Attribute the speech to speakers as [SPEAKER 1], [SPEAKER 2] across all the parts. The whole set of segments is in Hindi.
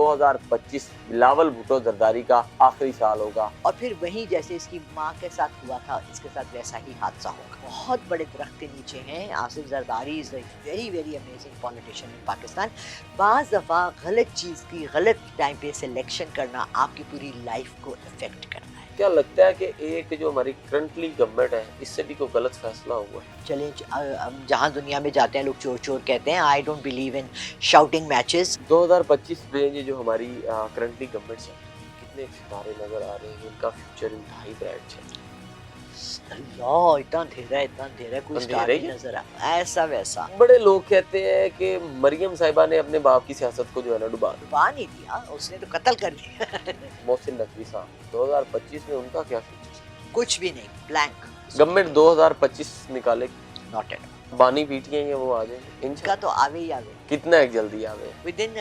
[SPEAKER 1] 2025 बिलावल भुट्टो जरदारी का आखिरी साल होगा।
[SPEAKER 2] और फिर वहीं जैसे इसकी माँ के साथ हुआ था, इसके साथ वैसा ही हादसा होगा। बहुत बड़े दरख्त के नीचे हैं। Asif Zardari is very very amazing politician इन पाकिस्तान। बाज़ दफ़ा गलत चीज़ की गलत टाइम पे सिलेक्शन करना आपकी पूरी लाइफ को इफेक्ट करता है।
[SPEAKER 1] क्या लगता है कि एक जो हमारी करंटली गवर्नमेंट है, इससे भी कोई गलत फैसला हुआ है?
[SPEAKER 2] चलें, हम जहाँ दुनिया में जाते हैं लोग चोर चोर कहते हैं। I don't believe in shouting matches.
[SPEAKER 1] 2025 में ये जो हमारी करंटली गवर्नमेंट है, कितने सितारे नजर आ रहे हैं, इनका फ्यूचर इंतहाई ब्राइट है।
[SPEAKER 2] अल्लाह, इतना अंधेरा कोई स्टार नहीं
[SPEAKER 1] है?
[SPEAKER 2] नजर आ ऐसा वैसा।
[SPEAKER 1] बड़े लोग कहते हैं कि मरियम साहिबा ने अपने बाप की सियासत को जो है ना डुबा
[SPEAKER 2] डुबा नहीं दिया, उसने तो कत्ल कर दिया।
[SPEAKER 1] मोहसिन नकवी साहब 2025 में उनका क्या फ्यूचर?
[SPEAKER 2] कुछ भी नहीं, ब्लैंक।
[SPEAKER 1] गवर्नमेंट 2025 निकाले,
[SPEAKER 2] नॉट एट
[SPEAKER 1] बानी पीटियां ये वो आ जाएंगे
[SPEAKER 2] इनका तो आवे ही आवे
[SPEAKER 1] कितना एक जल्दी आवे
[SPEAKER 2] विद इन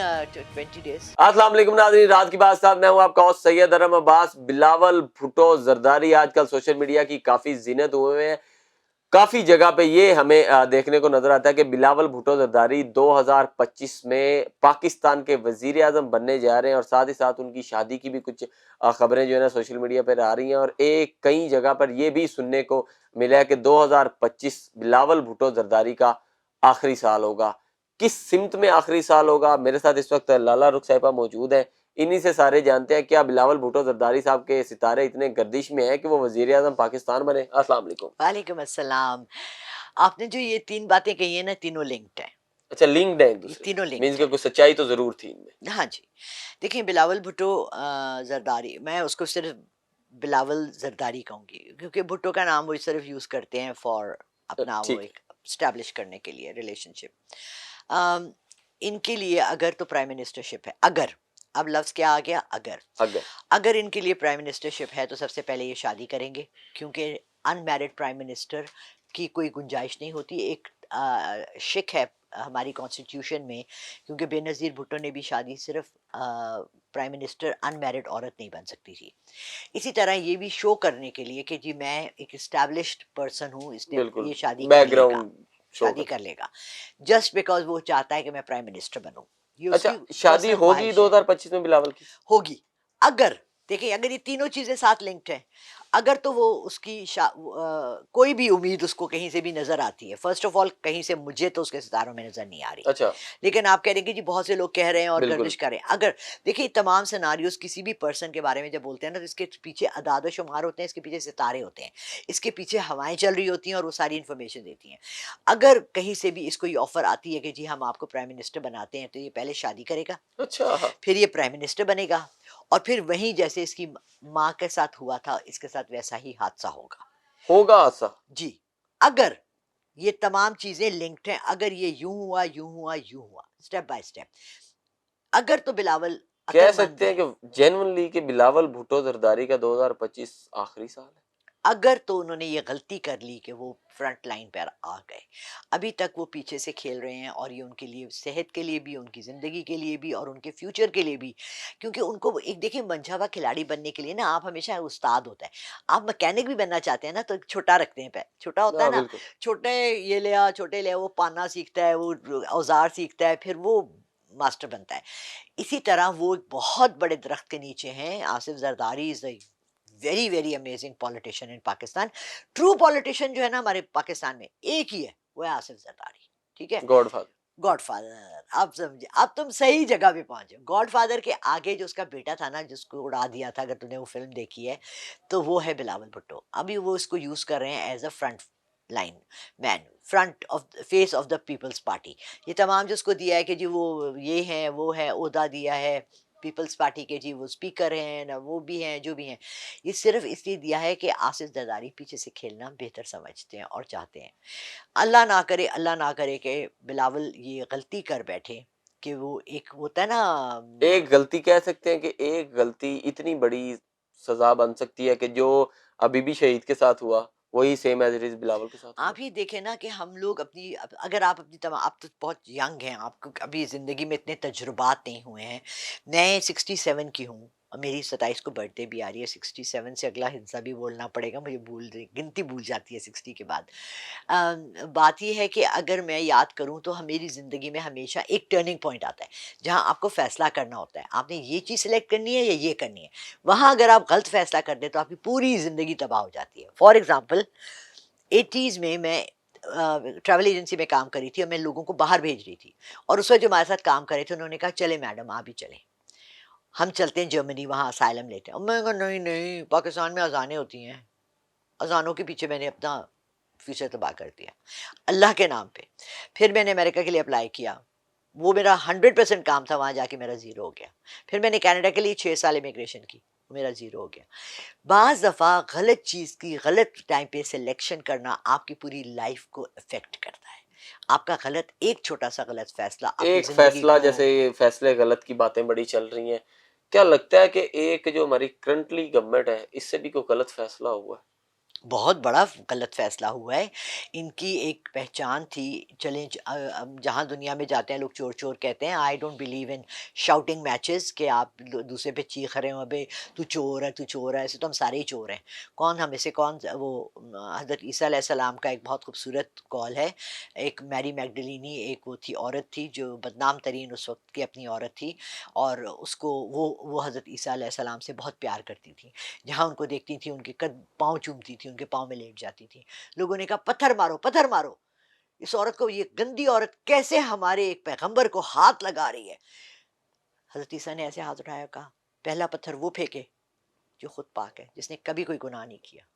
[SPEAKER 2] 20 डेज।
[SPEAKER 1] अस्सलाम वालेकुम नाज़रीन, रात की बात साहब, मैं हूं आपका होस्ट सैयद अरम अब्बास। बिलावल भुट्टो जरदारी आजकल सोशल मीडिया की काफी जिनत हुए हैं। काफी जगह पे ये हमें देखने को नजर आता है कि बिलावल भुट्टो जरदारी 2025 में पाकिस्तान के वजीर आजम बनने जा रहे हैं और साथ ही साथ उनकी शादी की भी कुछ खबरें जो है ना सोशल मीडिया पर आ रही हैं और एक कई जगह पर ये भी सुनने को मिला है कि 2025 बिलावल भुट्टो जरदारी का आखिरी साल होगा। किस सिमत में आखिरी साल होगा? मेरे साथ इस वक्त लाला रुख साहिबा मौजूद है, इन्हीं से सारे जानते हैं क्या बिलावल भुट्टो जरदारी साहब के सितारे इतने गर्दिश में हैं कि वो वजीर आजम पाकिस्तान बने। अस्सलाम वालेकुम।
[SPEAKER 2] वालेकुम अस्सलाम। आपने जो ये तीन बातें कही है ना, तीनों लिंक्ड है।
[SPEAKER 1] अच्छा, लिंक्ड है एक
[SPEAKER 2] ये
[SPEAKER 1] दूसरे
[SPEAKER 2] तीनों
[SPEAKER 1] से,
[SPEAKER 2] लिंक्ड
[SPEAKER 1] मींस
[SPEAKER 2] है।
[SPEAKER 1] कि कुछ सच्चाई तो जरूर थी इनमें।
[SPEAKER 2] हाँ जी, देखिए बिलावल भुट्टो जरदारी, मैं उसको सिर्फ बिलावल जरदारी कहूँगी क्योंकि भुट्टो का नाम वो सिर्फ यूज करते हैं फॉर अपना वो
[SPEAKER 1] ठीक है।
[SPEAKER 2] एक स्टैब्लिश करने के लिए रिलेशनशिप। इनके लिए अगर तो प्राइम मिनिस्टरशिप है, अगर, अब लफ्ज क्या आ गया, अगर।
[SPEAKER 1] अगर
[SPEAKER 2] अगर इनके लिए प्राइम मिनिस्टरशिप है तो सबसे पहले ये शादी करेंगे, क्योंकि अनमैरिड प्राइम मिनिस्टर की कोई गुंजाइश नहीं होती। एक शिक है हमारी कॉन्स्टिट्यूशन में, क्योंकि बेनज़ीर भुट्टो ने भी शादी सिर्फ प्राइम मिनिस्टर अनमैरिड औरत नहीं बन सकती थी। इसी तरह ये भी शो करने के लिए कि जी मैं एक इस्टेब्लिश्ड पर्सन हूँ, इसने
[SPEAKER 1] बिल्कुल
[SPEAKER 2] ये शादी कर लेगा,
[SPEAKER 1] बैकग्राउंड शो
[SPEAKER 2] शादी
[SPEAKER 1] कर।
[SPEAKER 2] कर लेगा जस्ट बिकॉज वो चाहता है कि मैं प्राइम मिनिस्टर बनूं। ये
[SPEAKER 1] अच्छा,
[SPEAKER 2] उसकी
[SPEAKER 1] शादी
[SPEAKER 2] पर्सनल
[SPEAKER 1] होगी
[SPEAKER 2] ख्वाहिश है।
[SPEAKER 1] 2025 में बिलावल की?
[SPEAKER 2] होगी, अगर, देखिए अगर ये तीनों चीजें साथ लिंक्ड हैं, अगर तो वो उसकी कोई भी उम्मीद उसको कहीं से भी नजर आती है। फर्स्ट ऑफ ऑल कहीं से मुझे तो उसके सितारों में नजर नहीं आ रही,
[SPEAKER 1] अच्छा,
[SPEAKER 2] लेकिन आप कह रहे हैं कि जी बहुत से लोग कह रहे हैं और
[SPEAKER 1] बिल्कुल।
[SPEAKER 2] गर्दिश कर रहे हैं। अगर देखिए तमाम सिनारियोस किसी भी पर्सन के बारे में जब बोलते हैं ना, तो इसके पीछे अदाद शुमार होते हैं, इसके पीछे सितारे होते हैं, इसके पीछे हवाएं चल रही होती हैं और वो सारी इन्फॉर्मेशन देती हैं। अगर कहीं से भी इसको ये ऑफर आती है कि जी हम आपको प्राइम मिनिस्टर बनाते हैं, तो ये पहले शादी करेगा,
[SPEAKER 1] अच्छा,
[SPEAKER 2] फिर ये प्राइम मिनिस्टर बनेगा, और फिर वहीं जैसे इसकी माँ के साथ हुआ था, इसके साथ वैसा ही हादसा होगा।
[SPEAKER 1] होगा ऐसा?
[SPEAKER 2] जी, अगर ये तमाम चीजें लिंक्ड हैं, अगर ये यूं हुआ स्टेप बाय स्टेप, अगर तो बिलावल
[SPEAKER 1] कह
[SPEAKER 2] अक्लमंद
[SPEAKER 1] सकते हैं
[SPEAKER 2] है।
[SPEAKER 1] कि जेन्युइनली कि बिलावल भुट्टो जरदारी का 2025 आखिरी साल है।
[SPEAKER 2] अगर तो उन्होंने ये गलती कर ली कि वो फ्रंट लाइन पर आ गए, अभी तक वो पीछे से खेल रहे हैं, और ये उनके लिए सेहत के लिए भी, उनकी ज़िंदगी के लिए भी और उनके फ्यूचर के लिए भी, क्योंकि उनको एक देखिए मंझा हुआ खिलाड़ी बनने के लिए ना आप हमेशा उस्ताद होता है। आप मैकेनिक भी बनना चाहते हैं ना, तो एक छोटा रखते हैं, पैर छोटा होता है
[SPEAKER 1] हाँ,
[SPEAKER 2] ना,
[SPEAKER 1] बिल्कुल।
[SPEAKER 2] छोटे ये लिया, छोटे लिया, वो पाना सीखता है, वो औजार सीखता है, फिर वो मास्टर बनता है। इसी तरह वो एक बहुत बड़े दरख्त के नीचे हैं। Asif Zardari is very very amazing politician in Pakistan. True politician जो है ना हमारे पाकिस्तान में एक ही है, वो है आसिफ जरदारी। ठीक है,
[SPEAKER 1] गॉडफादर।
[SPEAKER 2] गॉडफादर। आप समझे, अब तुम सही जगह पे पहुंचे। गॉडफादर के आगे जो उसका बेटा था ना, जिसको उड़ा दिया था, अगर तूने वो फिल्म देखी है, तो वो है बिलावल भुट्टो। अभी वो इसको यूज कर रहे हैं as a front line man, front of face of the peoples party. ये तमाम जिसको दिया है कि जी वो ये है वो है, ओहदा दिया है पीपल्स पार्टी के, जी वो स्पीकर हैं ना, वो भी हैं जो भी हैं, ये सिर्फ इसलिए दिया है कि आसिफ जरदारी पीछे से खेलना बेहतर समझते हैं और चाहते हैं। अल्लाह ना करे कि बिलावल ये गलती कर बैठे कि वो एक होता है ना।
[SPEAKER 1] एक गलती कह सकते हैं कि एक गलती इतनी बड़ी सजा बन सकती है कि जो अभी भी शहीद के साथ हुआ, वही same as it is Bilawal के साथ
[SPEAKER 2] आप
[SPEAKER 1] हुआ।
[SPEAKER 2] ही देखें ना कि हम लोग अपनी अगर आप अपनी तमाम, आप तो बहुत यंग हैं, आपको अभी ज़िंदगी में इतने तजुर्बात नहीं हुए हैं। मैं 67 की हूँ, और मेरी 27 को बर्थडे भी आ रही है, 67 से अगला हिस्सा भी बोलना पड़ेगा, मुझे गिनती भूल जाती है 60 के बाद। बात ये है कि अगर मैं याद करूं तो मेरी ज़िंदगी में हमेशा एक टर्निंग पॉइंट आता है, जहां आपको फैसला करना होता है, आपने ये चीज़ सिलेक्ट करनी है या ये करनी है। वहां अगर आप गलत फैसला कर दें तो आपकी पूरी ज़िंदगी तबाह हो जाती है। फॉर एग्जाम्पल 80s में मैं ट्रैवल एजेंसी में काम करी थी और मैं लोगों को बाहर भेज रही थी, और उस वक्त जो हमारे साथ काम कर रहे थे उन्होंने कहा चले मैडम आप भी चलें, हम चलते हैं जर्मनी, वहाँ असाइलम लेते हैं। और मैं कहा नहीं नहीं, पाकिस्तान में अजानें होती हैं, अजानों के पीछे मैंने अपना फ्यूचर तबाह कर दिया अल्लाह के नाम पे। फिर मैंने अमेरिका के लिए अप्लाई किया, वो मेरा 100% काम था, वहाँ जाके मेरा ज़ीरो हो गया। फिर मैंने कनाडा के लिए 6 साल इमिग्रेशन की, वो मेरा ज़ीरो हो गया। बाज़ दफ़ा गलत चीज़ की गलत टाइम पे सिलेक्शन करना आपकी पूरी लाइफ को अफेक्ट करता है। आपका गलत, एक छोटा सा गलत फैसला आपकी
[SPEAKER 1] एक
[SPEAKER 2] ज़िंदगी
[SPEAKER 1] फैसला,
[SPEAKER 2] को।
[SPEAKER 1] जैसे ये फैसले गलत की बातें बड़ी चल रही हैं, क्या लगता है कि एक जो हमारी करंटली गवर्नमेंट है, इससे भी कोई गलत फैसला हुआ है?
[SPEAKER 2] बहुत बड़ा गलत फैसला हुआ है। इनकी एक पहचान थी, चलें अब जहाँ दुनिया में जाते हैं लोग चोर चोर कहते हैं। I don't believe in shouting matches कि आप दूसरे पे चीख रहे हो अबे तू चोर है, तू चोर है। ऐसे तो हम सारे ही चोर हैं। कौन हमें से कौन वो हज़रत ईसा अलैहिस्सलाम का एक बहुत खूबसूरत कॉल है। एक मैरी मैगडलिनी, एक वो थी, औरत थी जो बदनाम तरीन उस वक्त की अपनी औरत थी, और उसको वो हज़रत ईसा अलैहिस्सलाम से बहुत प्यार करती थी। जहाँ उनको देखती थी उनके कद पाँव चूमती थी, उनके पाँव में लेट जाती थी। लोगों ने कहा पत्थर मारो, पत्थर मारो, इस औरत को, ये गंदी औरत कैसे हमारे एक पैगंबर को हाथ लगा रही है। हजरत ईसा ने ऐसे हाथ उठाया, कहा पहला पत्थर वो फेंके जो खुद पाक है, जिसने कभी कोई गुनाह नहीं किया।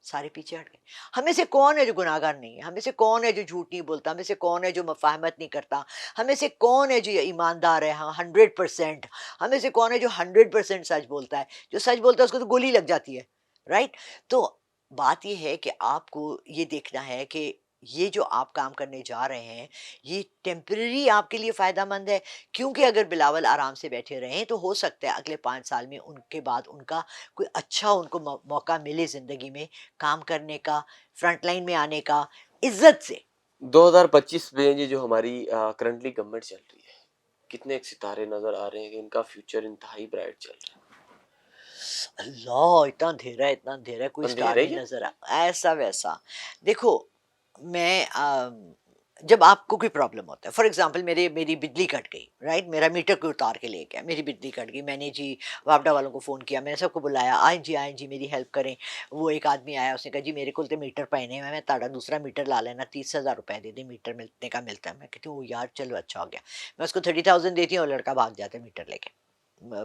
[SPEAKER 2] सारे पीछे हट गए। हमें से कौन है जो गुनाहगार नहीं है? हमें से कौन है जो झूठ नहीं बोलता? हमें से कौन है जो मफाहमत नहीं करता? हमें से कौन है जो ईमानदार है? हाँ 100%। हमें से कौन है जो 100% सच बोलता है? जो सच बोलता है उसको तो गोली लग जाती है, राइट? तो बात ये है कि आपको ये देखना है कि ये जो आप काम करने जा रहे हैं, ये टेम्परेरी आपके लिए फ़ायदेमंद है। क्योंकि अगर बिलावल आराम से बैठे रहें तो हो सकता है अगले 5 साल में उनके बाद उनका कोई अच्छा उनको मौका मिले ज़िंदगी में काम करने का, फ्रंट लाइन में आने का, इज्जत से।
[SPEAKER 1] 2025 में ये जो हमारी करंटली गवर्नमेंट चल रही है, कितने एक सितारे नजर आ रहे हैं कि इनका फ्यूचर इंतहाई ब्राइट चल रहा
[SPEAKER 2] अल्लाह, इतना अंधेरा है, इतना अंधेरा है, कोई
[SPEAKER 1] है।
[SPEAKER 2] स्टार
[SPEAKER 1] अंधेरे
[SPEAKER 2] नहीं
[SPEAKER 1] ही है।
[SPEAKER 2] नजर आ, ऐसा वैसा। देखो, मैं जब आपको कोई प्रॉब्लम होता है, फॉर एग्जांपल मेरी बिजली कट गई, राइट, मेरा मीटर कोई उतार के ले गया, मेरी बिजली कट गई, मैंने जी वापडा वालों को फ़ोन किया, मैंने सबको बुलाया, आए जी मेरी हेल्प करें। वो एक आदमी आया, उसने कहा जी मेरे को तो मीटर पैने हैं, मैं ताड़ा दूसरा मीटर ला लेना, 30,000 रुपए दे दे, मीटर मिलने का मिलता है। मैं कहती हूँ यार चलो अच्छा हो गया। मैं उसको 30,000 देती हूँ और लड़का भाग जाता है मीटर लेके,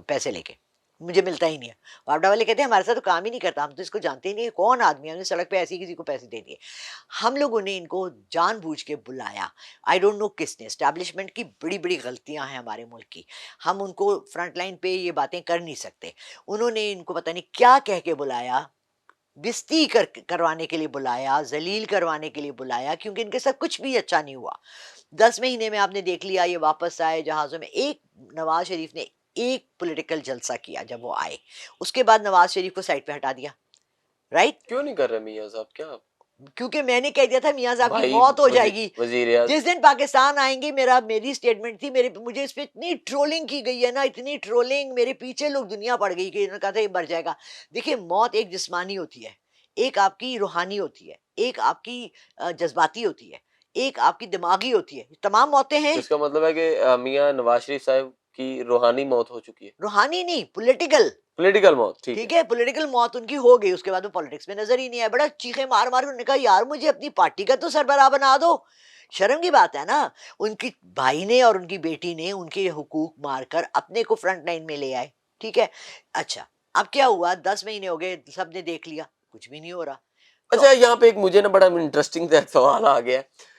[SPEAKER 2] पैसे लेके, मुझे मिलता ही नहीं है। वापडा वाले कहते हैं हमारे साथ तो काम ही नहीं करता, हम तो इसको जानते ही नहीं है कौन आदमी है, हमने सड़क पे ऐसे ही किसी को पैसे दे दिए। हम लोगों ने इनको जानबूझ के बुलाया, आई डोंट नो किसने। एस्टैब्लिशमेंट की बड़ी बड़ी गलतियां हैं हमारे मुल्क की, हम उनको फ्रंट लाइन पे ये बातें कर नहीं सकते। उन्होंने इनको पता नहीं क्या कह के बुलाया, बेइज्जती करवाने के लिए बुलाया, जलील करवाने के लिए बुलाया, क्योंकि इनके साथ कुछ भी अच्छा नहीं हुआ। 10 महीने में आपने देख लिया, ये वापस आए जहाज़ों में। एक नवाज शरीफ ने एक पॉलिटिकल जलसा किया जब वो आए, उसके बाद नवाज शरीफ को साइड पे हटा दिया, राइट?
[SPEAKER 1] क्यों नहीं कर रहे मियाँ साहब? क्या
[SPEAKER 2] क्योंकि मैंने कह दिया था मियाँ साहब की
[SPEAKER 1] भाई
[SPEAKER 2] मौत हो जाएगी
[SPEAKER 1] वजीर
[SPEAKER 2] जिस दिन पाकिस्तान आएंगे। मेरी स्टेटमेंट थी, मेरे मुझे इस पे इतनी ट्रोलिंग की गई है ना, इतनी ट्रोलिंग, मेरे पीछे लोग दुनिया पड़ गई कि इन्होंने कहा था ये मर जाएगा। देखिए, मौत एक जिस्मानी होती है, एक आपकी रूहानी होती है, एक आपकी जज्बाती होती है, एक आपकी दिमागी होती है, तमाम मौतें
[SPEAKER 1] तो
[SPEAKER 2] हैं।
[SPEAKER 1] इसका मतलब है कि मियाँ नवाज शरीफ साहब की रूहानी मौत हो चुकी है।
[SPEAKER 2] रूहानी नहीं, पॉलिटिकल।
[SPEAKER 1] पॉलिटिकल मौत, ठीक है।
[SPEAKER 2] ठीक है, पॉलिटिकल मौत उनकी हो गई, उसके बाद वो पॉलिटिक्स में नजर ही नहीं आया। बड़ा चीखे मार मार के उन्होंने कहा यार मुझे अपनी पार्टी का तो सरबराह बना दो। शर्म की बात है ना। उनकी भाई ने और उनकी बेटी ने उनके हुकूक मारकर अपने को फ्रंट लाइन में ले आए। ठीक है, अच्छा, अब क्या हुआ? 10 महीने हो गए, सबने देख लिया, कुछ भी नहीं हो रहा। तो
[SPEAKER 1] अच्छा, यहाँ पे एक मुझे ना बड़ा इंटरेस्टिंग सवाल आ गया है।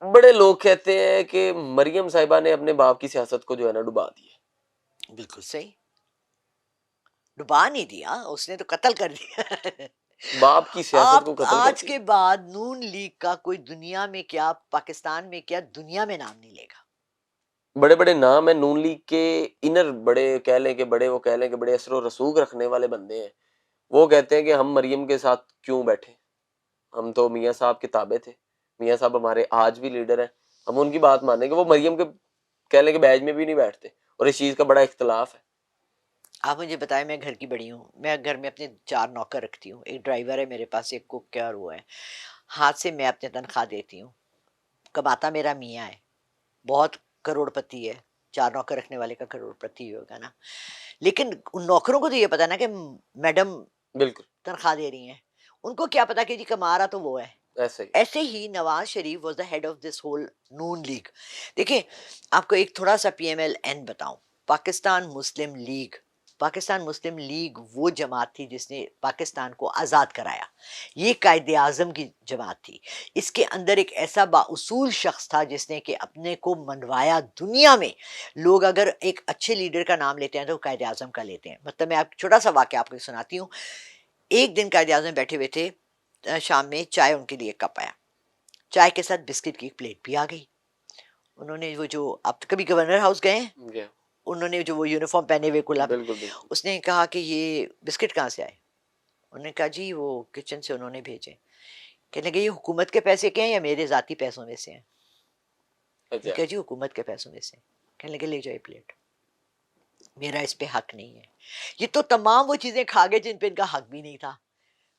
[SPEAKER 1] बड़े लोग कहते हैं कि मरियम साहिबा ने अपने बाप की सियासत को जो है ना डुबा दिया।
[SPEAKER 2] बिल्कुल सही, डुबा नहीं दिया, उसने तो कत्ल कर दिया।
[SPEAKER 1] बाप की सियासत को
[SPEAKER 2] आप
[SPEAKER 1] कत्ल कर
[SPEAKER 2] आज
[SPEAKER 1] दिया।
[SPEAKER 2] के बाद नून लीग का कोई दुनिया में क्या, पाकिस्तान में क्या, दुनिया में नाम नहीं लेगा।
[SPEAKER 1] बड़े बड़े नाम है नून लीग के, इनर बड़े कह लें कि बड़े, वो कह लें कि बड़े असर रसूख रखने वाले बंदे हैं। वो कहते हैं कि हम मरियम के साथ क्यों बैठे, हम तो मियाँ साहब के ताबे थे, मियाँ साहब हमारे आज भी लीडर हैं, हम उनकी बात मानेंगे। वो मरियम के कह लें कि बैच में भी नहीं बैठते, और इस चीज का बड़ा इख्तलाफ है।
[SPEAKER 2] आप मुझे बताएं, मैं घर की बड़ी हूँ, मैं घर में अपने 4 नौकर रखती हूँ, एक ड्राइवर है मेरे पास, एक कुक है और वो है। हाथ से मैं अपनी तनख्वाह देती हूँ, कमाता मेरा मियाँ है, बहुत करोड़पति है, 4 नौकर रखने वाले का करोड़पति होगा ना। लेकिन उन नौकरों को तो ये पता ना कि मैडम
[SPEAKER 1] बिल्कुल
[SPEAKER 2] तनख्वाह दे रही हैं, उनको क्या पता कि जी कमा रहा तो वो है।
[SPEAKER 1] ऐसे ही।
[SPEAKER 2] ऐसे ही Nawaz Sharif was the head of this whole Noon league. देखिए, आपको एक थोड़ा सा PMLN बताऊं, Pakistan Muslim League, Pakistan Muslim League वो जमात थी जिसने पाकिस्तान को आज़ाद कराया। ये कायदे आज़म की जमात थी। इसके अंदर एक ऐसा बाउसूल शख्स था जिसने कि अपने को मनवाया दुनिया में। लोग अगर एक अच्छे लीडर का नाम लेते हैं तो कायदे आज़म का लेते हैं। मतलब मैं आप छोटा सा वाक्य आपको सुनाती हूँ। एक दिन कायदे आज़म बैठे हुए थे, शाम में चाय उनके लिए कप आया, चाय के साथ बिस्किट की एक प्लेट भी आ गई। उन्होंने वो जो, आप तो कभी गवर्नर हाउस गए हैं,
[SPEAKER 1] गया।
[SPEAKER 2] उन्होंने जो वो यूनिफॉर्म पहने हुए गुलाब,
[SPEAKER 1] बिल्कुल बिल्कुल।
[SPEAKER 2] उसने कहा कि ये बिस्किट कहाँ से आए? उन्होंने कहा जी वो किचन से उन्होंने भेजे। कहने लगे ये हुकूमत के पैसे के हैं या मेरे जाती पैसों में से हैं? उन्होंने
[SPEAKER 1] अच्छा।
[SPEAKER 2] कहा जी हुकूमत के पैसों में से। कहने लगे ले जाओ प्लेट, मेरा इस पे हक नहीं है। ये तो तमाम वो चीजें खा गए जिन पे इनका हक भी नहीं था।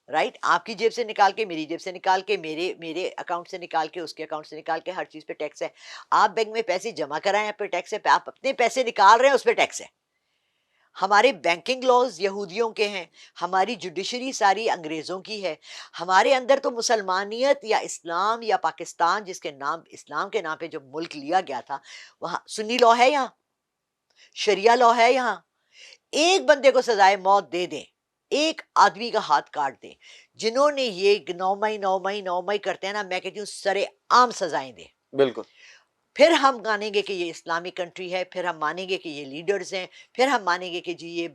[SPEAKER 2] राइट, आपकी जेब से निकाल के, मेरी जेब से निकाल के, मेरे मेरे अकाउंट से निकाल के, उसके अकाउंट से निकाल के, हर चीज पे टैक्स है। आप बैंक में पैसे जमा कराएं, आप पे टैक्स है, आप अपने पैसे निकाल रहे हैं उस पर टैक्स है। हमारे बैंकिंग लॉज यहूदियों के हैं, हमारी जुडिशरी सारी अंग्रेजों की है। हमारे अंदर तो मुसलमानियत या इस्लाम या पाकिस्तान, जिसके नाम इस्लाम के नाम पे जो मुल्क लिया गया था, वहां सुन्नी लॉ है, यहाँ शरिया लॉ है। यहाँ एक बंदे को सजाए मौत दे दें, एक आदमी का हाथ काट दें, जिन्होंने ये 9 मई 9 मई 9 मई करते हैं ना, मैं कहती हूँ सरे आम सजाएं दें।
[SPEAKER 1] बिल्कुल।
[SPEAKER 2] फिर हम मानेंगे कि ये इस्लामिक कंट्री है, फिर हम मानेंगे कि ये लीडर्स हैं, फिर हम मानेंगे कि जी ये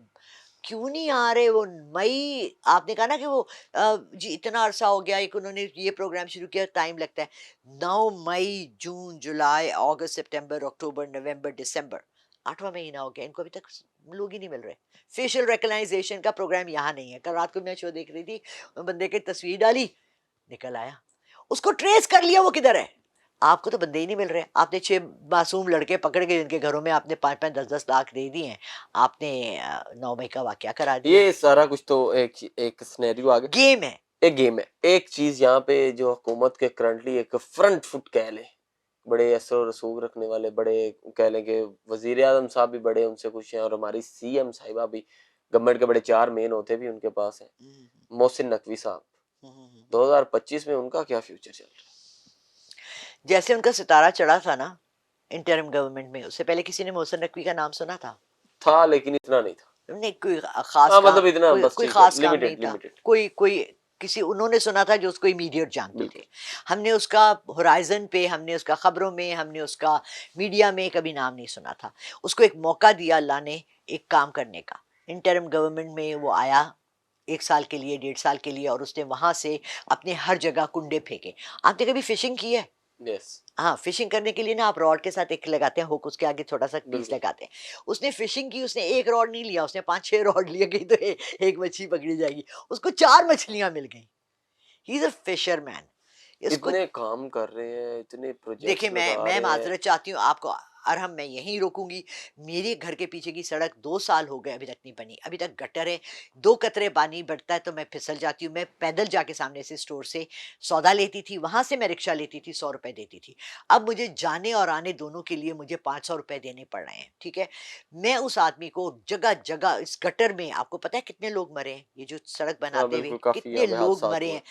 [SPEAKER 2] क्यों नहीं आ रहे वो मई। आपने कहा ना कि वो जी इतना अरसा हो गया, एक उन्होंने ये प्रोग्राम शुरू किया, टाइम लगता है। 9 मई, जून, जुलाई, अगस्त, सितंबर, अक्टूबर, नवंबर, दिसंबर, 8वां महीना हो गया, इनको अभी तक लोग ही नहीं मिल रहे। फेशियल रिकग्नाइजेशन का प्रोग्राम यहाँ नहीं है। कल रात को मैं शो देख रही थी, बंदे की तस्वीर डाली, निकल आया, उसको ट्रेस कर लिया वो किधर है। आपको तो बंदे ही नहीं मिल रहे। आपने 6 मासूम लड़के पकड़ के जिनके घरों में आपने 5-5 10-10 लाख दे दिए हैं, आपने 9 मई का वाकया करा दिया।
[SPEAKER 1] ये सारा कुछ तो एक एक सिनेरियो आ गया,
[SPEAKER 2] गेम है।
[SPEAKER 1] एक गेम है। एक चीज यहाँ पे जो हुकूमत के करंटली एक फ्रंट फुट कह ले, बड़े असर रसूख रखने वाले, बड़े कह लें कि वजीर आजम साहब भी बड़े उनसे खुश हैं, और हमारी CM साहिबा भी, गवर्नमेंट के बड़े 4 मेन होते भी उनके पास हैं। मोहसिन नकवी साहब, 2025 में उनका क्या फ्यूचर चल रहा
[SPEAKER 2] जैसे उनका सितारा चढ़ा था ना इंटरिम गवर्नमेंट में, उससे पहले किसी ने मोहसिन नकवी का नाम सुना था?
[SPEAKER 1] था? लेकिन इतना नहीं था।
[SPEAKER 2] नहीं, कोई खास
[SPEAKER 1] हाँ
[SPEAKER 2] काम,
[SPEAKER 1] मतलब इतना
[SPEAKER 2] कोई
[SPEAKER 1] बस,
[SPEAKER 2] कोई
[SPEAKER 1] ठीक है,
[SPEAKER 2] खास काम नहीं
[SPEAKER 1] लिमिटेड
[SPEAKER 2] था।
[SPEAKER 1] लिमिटेड।
[SPEAKER 2] कोई कोई किसी उन्होंने सुना था जो उसको इमीडिएट जानते
[SPEAKER 1] बिल्कुल।
[SPEAKER 2] थे। हमने उसका होराइजन पे, हमने उसका खबरों में, हमने उसका मीडिया में कभी नाम नहीं सुना था। उसको एक मौका दिया अल्लाह ने एक काम करने का। इंटरिम गवर्नमेंट में वो आया 1 साल के लिए, 1.5 साल के लिए, और उसने वहां से अपने हर जगह कुंडे फेंके। आपने कभी फिशिंग की है?
[SPEAKER 1] यस।
[SPEAKER 2] हाँ, फिशिंग करने के लिए ना आप रॉड के साथ एक लगाते हैं हुक, उसके आगे छोटा सा पीस
[SPEAKER 1] बिल्कुल।
[SPEAKER 2] लगाते हैं। उसने फिशिंग की, उसने एक रॉड नहीं लिया, उसने 5-6 रॉड लिए, कहीं तो एक मछली पकड़ी जाएगी। उसको 4 मछलियां मिल गई। He is a fisherman. इसको
[SPEAKER 1] इतने काम कर रहे हैं, इतने
[SPEAKER 2] देखिए,
[SPEAKER 1] प्रोजेक्ट्स
[SPEAKER 2] मैं
[SPEAKER 1] लगा
[SPEAKER 2] मैं
[SPEAKER 1] रहे हैं।
[SPEAKER 2] माजरत चाहती हूँ आपको, अरहम मैं यहीं रोकूंगी। मेरे घर के पीछे की सड़क 2 साल हो गए अभी तक नहीं बनी, अभी तक गटर है। 2 कतरे पानी बढ़ता है तो मैं फिसल जाती हूँ। मैं पैदल जाके सामने से स्टोर से सौदा लेती थी, वहां से मैं रिक्शा लेती थी, 100 रुपए देती थी। अब मुझे जाने और आने दोनों के लिए मुझे 500 रुपए देने पड़ रहे हैं। ठीक है, मैं उस आदमी को जगह जगह इस गटर में, आपको पता है कितने लोग मरे हैं ये जो सड़क
[SPEAKER 1] हाँ
[SPEAKER 2] बनाते हुए,
[SPEAKER 1] बिल्कुल, काफी
[SPEAKER 2] कितने
[SPEAKER 1] यहाँ पे
[SPEAKER 2] लोग
[SPEAKER 1] हादसात
[SPEAKER 2] मरे
[SPEAKER 1] हुए।
[SPEAKER 2] हैं।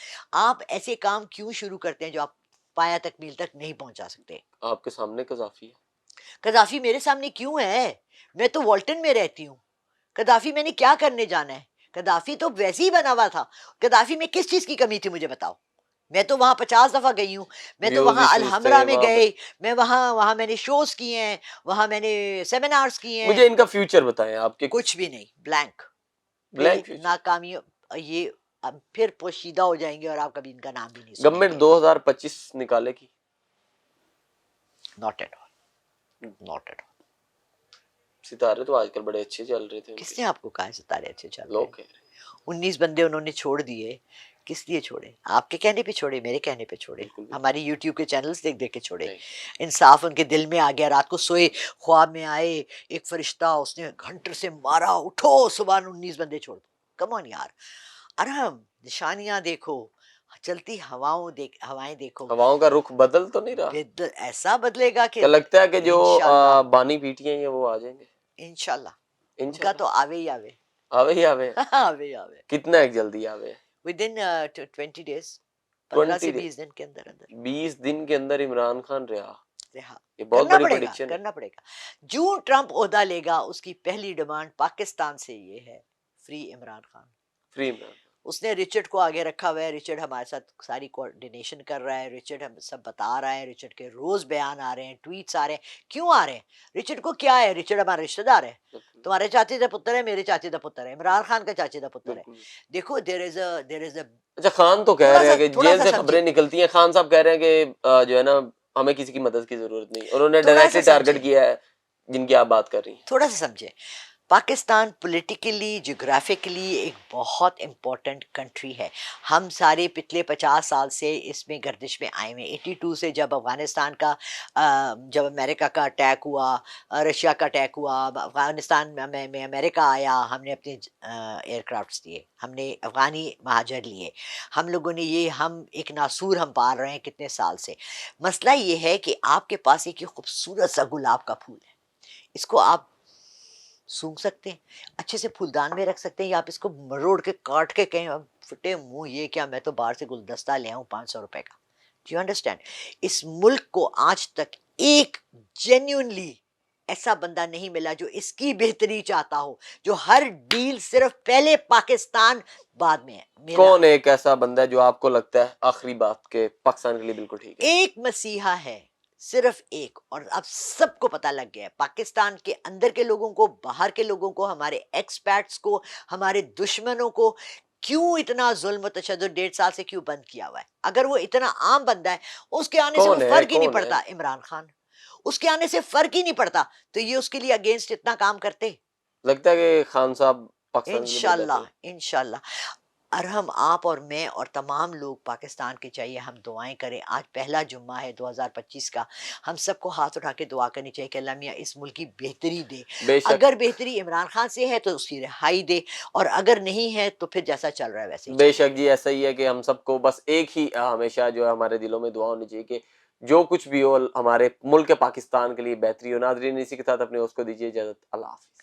[SPEAKER 2] आप ऐसे काम क्यों शुरू करते हैं जो आप पाया तकमील तक नहीं पहुंचा सकते?
[SPEAKER 1] आपके सामने कजाफी है।
[SPEAKER 2] कदाफी मेरे सामने क्यों है? मैं तो वॉल्टन में रहती हूँ। कदाफी मैंने क्या करने जाना है? कदाफी तो वैसे ही बना हुआ था। कदाफी में किस चीज की कमी थी मुझे बताओ? मैं तो वहां 50 दफा गई हूँ। मैं तो
[SPEAKER 1] व्यूज
[SPEAKER 2] वहां
[SPEAKER 1] इश्यूज
[SPEAKER 2] अलहमरा
[SPEAKER 1] थे
[SPEAKER 2] में
[SPEAKER 1] वहां पे।
[SPEAKER 2] गई। मैं वहां वहां मैंने शोज किए हैं, वहां मैंने सेमिनार्स किए हैं।
[SPEAKER 1] मुझे इनका फ्यूचर बताएं आपके।
[SPEAKER 2] कुछ भी नहीं, ब्लैंक।
[SPEAKER 1] ब्लैंक
[SPEAKER 2] फिर
[SPEAKER 1] फ्यूचर।
[SPEAKER 2] नाकामी, ये अब फिर पोशीदा हो जाएंगे और आप कभी इनका नाम भी नहीं
[SPEAKER 1] गवर्नमेंट
[SPEAKER 2] सुनेंगे।
[SPEAKER 1] 2025 निकालेगी।
[SPEAKER 2] Not at all, not at all.
[SPEAKER 1] सितारे तो आजकल बड़े अच्छे चल रहे थे उनके,
[SPEAKER 2] किसने आपको कहा है सितारे अच्छे चल रहे हैं?
[SPEAKER 1] लोग कह रहे
[SPEAKER 2] 19 बंदे उन्होंने छोड़ दिए किस लिए छोड़े? आपके कहने पे छोड़े, मेरे कहने पे छोड़े,
[SPEAKER 1] बिल्कुल बिल्कुल
[SPEAKER 2] हमारी यूट्यूब के चैनल्स देख देख के छोड़े।
[SPEAKER 1] नहीं,
[SPEAKER 2] इंसाफ उनके दिल में आ गया, रात को सोए, ख्वाब में आए, एक फरिश्ता उसने घंटर से मारा, उठो सुबह 19 बंदे छोड़ दो। कम ऑन यार, अरहम निशानियां देखो, चलती हवाएं देखो।
[SPEAKER 1] हवाओं का रुख बदल तो नहीं रहा?
[SPEAKER 2] ऐसा बदलेगा कि
[SPEAKER 1] क्या लगता है कि जो
[SPEAKER 2] इंशाल्लाह,
[SPEAKER 1] बानी पीटियां हैं वो आ जाएंगे?
[SPEAKER 2] इंशाल्लाह उनका तो
[SPEAKER 1] इंशाल्लाह
[SPEAKER 2] आवे ही आवे।
[SPEAKER 1] आवे ही आवे।
[SPEAKER 2] आवे ही आवे
[SPEAKER 1] कितना एक जल्दी आवे?
[SPEAKER 2] विद इन 20 डेज, 15
[SPEAKER 1] 20
[SPEAKER 2] से
[SPEAKER 1] दिन,
[SPEAKER 2] 20 दिन के अंदर अंदर
[SPEAKER 1] 20 दिन के अंदर इमरान खान रहा।
[SPEAKER 2] रिहा।
[SPEAKER 1] ये बहुत बड़ी प्रेडिक्शन है।
[SPEAKER 2] करना पड़ेगा। जूं ट्रंप ओहदा लेगा, उसकी पहली डिमांड पाकिस्तान से ये है, फ्री इमरान खान।
[SPEAKER 1] फ्री इमरान।
[SPEAKER 2] उसने रिचर्ड को आगे रखा हुआ है, रिचर्ड हमारे साथ सारी कोऑर्डिनेशन कर रहा है, रिचर्ड हम सब बता रहा है, रिचर्ड के रोज बयान आ रहे हैं, ट्वीट्स आ रहे हैं। क्यों आ रहे हैं? रिचर्ड को क्या है, रिचर्ड हमारा रिश्तेदार है,
[SPEAKER 1] बिल्कुल
[SPEAKER 2] तुम्हारे चाचे का पुत्र है, मेरे चाचे का पुत्र है, इमरान खान का चाचे का पुत्र है।
[SPEAKER 1] बिल्कुल।
[SPEAKER 2] देखो देयर इज अ
[SPEAKER 1] अच्छा, खान तो कह रहे हैं कि
[SPEAKER 2] थोड़ा
[SPEAKER 1] जेल
[SPEAKER 2] सा
[SPEAKER 1] से
[SPEAKER 2] समझे,
[SPEAKER 1] खबरें निकलती हैं, खान साहब कह रहे हैं कि जो है ना, हमें किसी की मदद की जरूरत नहीं। उन्होंने
[SPEAKER 2] थोड़ा सा
[SPEAKER 1] डायरेक्टली टारगेट
[SPEAKER 2] समझे,
[SPEAKER 1] किया है जिनकी आप बात कर रही हैं।
[SPEAKER 2] थोड़ा सा समझे। पाकिस्तान पॉलिटिकली जियोग्राफिकली एक बहुत इम्पोर्टेंट कंट्री है। हम सारे पिछले 50 साल से इसमें गर्दिश में आए हुए हैं। 82 से जब अफ़गानिस्तान का जब अमेरिका का अटैक हुआ, रशिया का अटैक हुआ, अफ़गानिस्तान में अमेरिका आया, हमने अपने एयरक्राफ्ट्स दिए, हमने अफ़गानी महाजर लिए, हम लोगों ने ये, हम एक नासूर हम पाल रहे हैं कितने साल से। मसला ये है कि आपके पास एक ये खूबसूरत सा गुलाब का फूल है, इसको आप सूंघ सकते हैं, अच्छे से फूलदान में रख सकते हैं, या आप इसको मरोड़ के काट के कहें अब फटे मुंह ये क्या, मैं तो बाहर से गुलदस्ता ले आऊं 500 रुपए का। Do you understand? इस मुल्क को आज तक एक जेन्युइनली ऐसा बंदा नहीं मिला जो इसकी बेहतरी चाहता हो, जो हर डील सिर्फ पहले पाकिस्तान बाद में है। मेरा
[SPEAKER 1] कौन एक ऐसा बंदा है जो आपको लगता है आखिरी बात के पाकिस्तान के लिए बिल्कुल ठीक है?
[SPEAKER 2] एक मसीहा है, सिर्फ एक, और अब सबको पता लग गया है, पाकिस्तान के अंदर के लोगों को, बाहर के लोगों को, हमारे एक्सपैट्स को, हमारे दुश्मनों को, क्यों इतना जुल्म तशद्दुद 1.5 साल से क्यों बंद किया हुआ है? अगर वो इतना आम बंदा है, उसके आने से
[SPEAKER 1] कौन
[SPEAKER 2] कोई
[SPEAKER 1] है,
[SPEAKER 2] फर्क ही नहीं
[SPEAKER 1] कौन है?
[SPEAKER 2] पड़ता, इमरान खान, उसके आने से फर्क ही नहीं पड़ता, तो ये उसके लिए अगेंस्ट इतना काम करते।
[SPEAKER 1] लगता है कि खान साहब पाकिस्तान के लिए बहुत बेहतर
[SPEAKER 2] इंशाल्लाह,
[SPEAKER 1] है।
[SPEAKER 2] इंशाल्लाह। अरहम आप और मैं और तमाम लोग पाकिस्तान के चाहिए हम दुआएं करें। आज पहला जुम्मा है 2025 का, हम सबको हाथ उठा के दुआ करनी चाहिए कि अल्लाह मियाँ इस मुल्क की बेहतरी दे।
[SPEAKER 1] बेशक
[SPEAKER 2] अगर बेहतरी इमरान खान से है तो उसकी रिहाई दे, और अगर नहीं है तो फिर जैसा चल रहा है वैसे ही चले।
[SPEAKER 1] बेशक जी, ऐसा ही है कि हम सबको बस एक ही हमेशा जो है हमारे दिलों में दुआ होनी चाहिए कि जो कुछ भी हो हमारे मुल्क पाकिस्तान के लिए बेहतरी हो। नाज़रीन, इसी के साथ अपने उसको दीजिए इजाजत। अल्लाह हाफ़िज़।